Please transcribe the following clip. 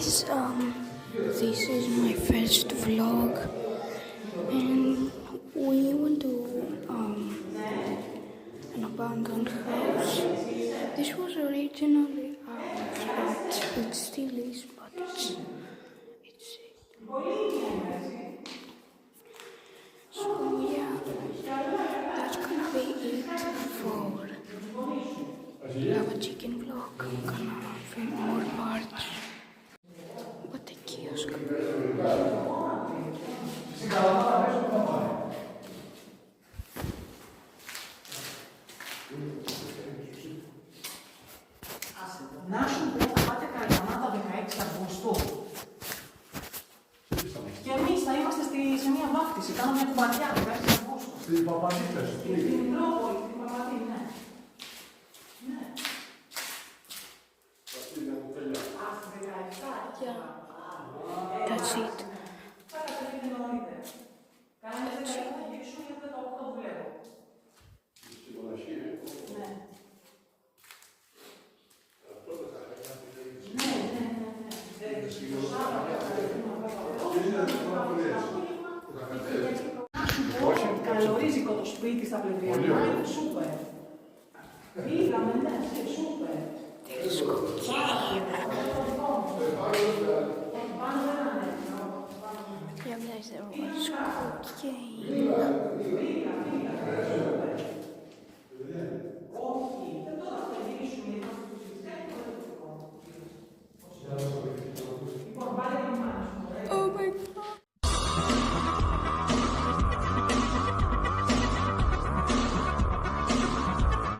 guys, this is my first vlog and we went to an abandoned house. This was originally ours, but it still is, but it's so yeah, that's gonna be it for Lava Chicken vlog. I'm gonna film more parts. But the kiosk. Να σου πω, θα πάτε Καλαμάτα 16 Αυγούστου. Και εμείς θα είμαστε σε μια βάφτιση, κάνουμε μια κουμπαριά 16 Αυγούστου. Στην Παπαδίτες. Στην Μητρόπολη, στην Παπαδί, ναι. Ναι. Yeah. That's it. Θα κατεβείτε νωρίτερα. Κάναμε 10 θα γυρίσουν για 18 δουλεύω. Ναι. Καλορίζικο το σπίτι στα πλευρία. Είναι σούπερ. Πήγαμε, ναι, σούπερ. There's cocaine. Yeah, guys, there was cocaine.